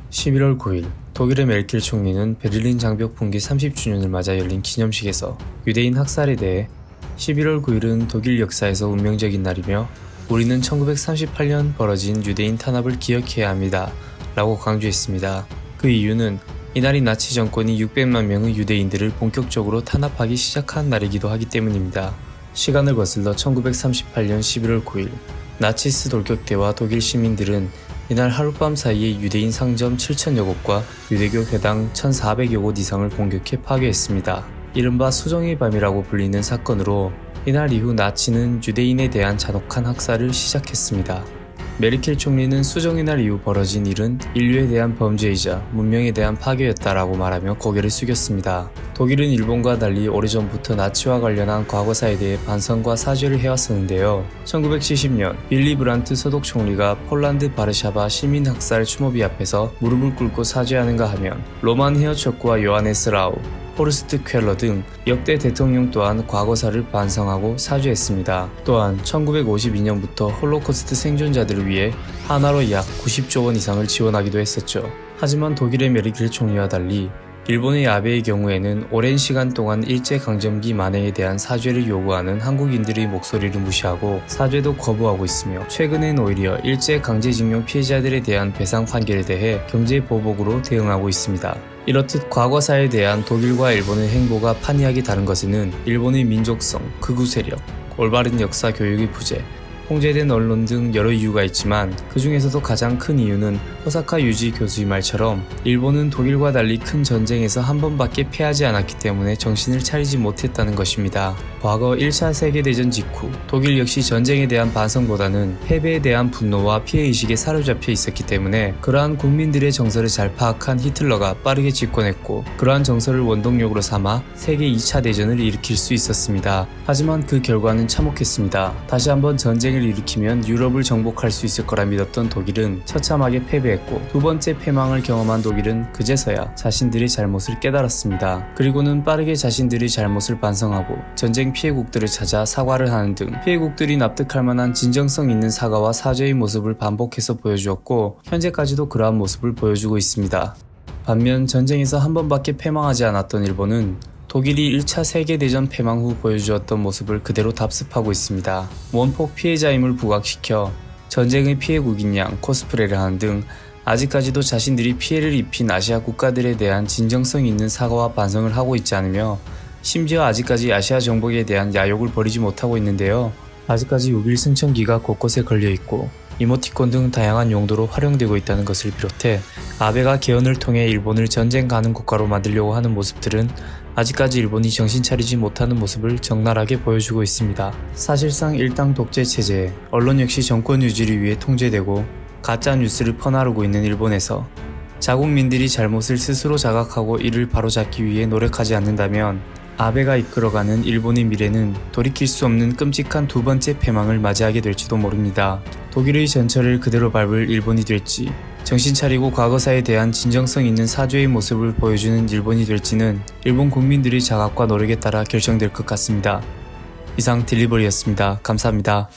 11월 9일 독일의 메르켈 총리는 베를린 장벽 붕괴 30주년을 맞아 열린 기념식에서 유대인 학살에 대해 11월 9일은 독일 역사에서 운명적인 날이며 우리는 1938년 벌어진 유대인 탄압을 기억해야 합니다 라고 강조했습니다. 그 이유는 이날이 나치 정권이 600만 명의 유대인들을 본격적으로 탄압하기 시작한 날이기도 하기 때문입니다. 시간을 거슬러 1938년 11월 9일 나치스 돌격대와 독일 시민들은 이날 하룻밤 사이에 유대인 상점 7천여 곳과 유대교 회당 1,400여 곳 이상을 공격해 파괴했습니다. 이른바 수정의 밤이라고 불리는 사건으로 이날 이후 나치는 유대인에 대한 잔혹한 학살을 시작했습니다. 메르켈 총리는 수정의 날 이후 벌어진 일은 인류에 대한 범죄이자 문명에 대한 파괴였다라고 말하며 고개를 숙였습니다. 독일은 일본과 달리 오래전부터 나치와 관련한 과거사에 대해 반성과 사죄를 해왔었는데요. 1970년 빌리 브란트 서독 총리가 폴란드 바르샤바 시민학살 추모비 앞에서 무릎을 꿇고 사죄하는가 하면 로만 헤어초크와 요하네스 라우, 호르스트 쾰러 등 역대 대통령 또한 과거사를 반성하고 사죄했습니다. 또한 1952년부터 홀로코스트 생존자들을 위해 하나로 약 90조 원 이상을 지원하기도 했었죠. 하지만 독일의 메르켈 총리와 달리 일본의 아베의 경우에는 오랜 시간 동안 일제강점기 만행에 대한 사죄를 요구하는 한국인들의 목소리를 무시하고 사죄도 거부하고 있으며 최근엔 오히려 일제강제징용 피해자들에 대한 배상 판결에 대해 경제보복으로 대응하고 있습니다. 이렇듯 과거사에 대한 독일과 일본의 행보가 판이하게 다른 것에는 일본의 민족성, 극우 세력, 올바른 역사 교육의 부재, 통제된 언론 등 여러 이유가 있지만 그 중에서도 가장 큰 이유는 호사카 유지 교수의 말처럼 일본은 독일과 달리 큰 전쟁에서 한 번밖에 패하지 않았기 때문에 정신을 차리지 못했다는 것입니다. 과거 1차 세계대전 직후 독일 역시 전쟁에 대한 반성보다는 패배에 대한 분노와 피해의식에 사로잡혀 있었기 때문에 그러한 국민들의 정서를 잘 파악한 히틀러가 빠르게 집권했고 그러한 정서를 원동력으로 삼아 세계 2차 대전을 일으킬 수 있었습니다. 하지만 그 결과는 참혹했습니다. 다시 한번 전쟁을 일으키면 유럽을 정복할 수 있을 거라 믿었던 독일은 처참하게 패배했고 두 번째 패망을 경험한 독일은 그제서야 자신들의 잘못을 깨달았습니다. 그리고는 빠르게 자신들의 잘못을 반성하고 전쟁 피해국들을 찾아 사과를 하는 등 피해국들이 납득할 만한 진정성 있는 사과와 사죄의 모습을 반복해서 보여주었고 현재까지도 그러한 모습을 보여주고 있습니다. 반면 전쟁에서 한 번밖에 패망하지 않았던 일본은 독일이 1차 세계대전 패망 후 보여주었던 모습을 그대로 답습하고 있습니다. 원폭 피해자임을 부각시켜 전쟁의 피해국인 양 코스프레를 하는 등 아직까지도 자신들이 피해를 입힌 아시아 국가들에 대한 진정성 있는 사과와 반성을 하고 있지 않으며 심지어 아직까지 아시아 정복에 대한 야욕을 버리지 못하고 있는데요. 아직까지 6일 승천기가 곳곳에 걸려있고 이모티콘 등 다양한 용도로 활용되고 있다는 것을 비롯해 아베가 개헌을 통해 일본을 전쟁 가능 국가로 만들려고 하는 모습들은 아직까지 일본이 정신 차리지 못하는 모습을 적나라하게 보여주고 있습니다. 사실상 일당 독재 체제에 언론 역시 정권 유지를 위해 통제되고 가짜 뉴스를 퍼나르고 있는 일본에서 자국민들이 잘못을 스스로 자각하고 이를 바로잡기 위해 노력하지 않는다면 아베가 이끌어가는 일본의 미래는 돌이킬 수 없는 끔찍한 두 번째 패망을 맞이하게 될지도 모릅니다. 독일의 전철을 그대로 밟을 일본이 될지 정신 차리고 과거사에 대한 진정성 있는 사죄의 모습을 보여주는 일본이 될지는 일본 국민들의 자각과 노력에 따라 결정될 것 같습니다. 이상 딜리버리였습니다. 감사합니다.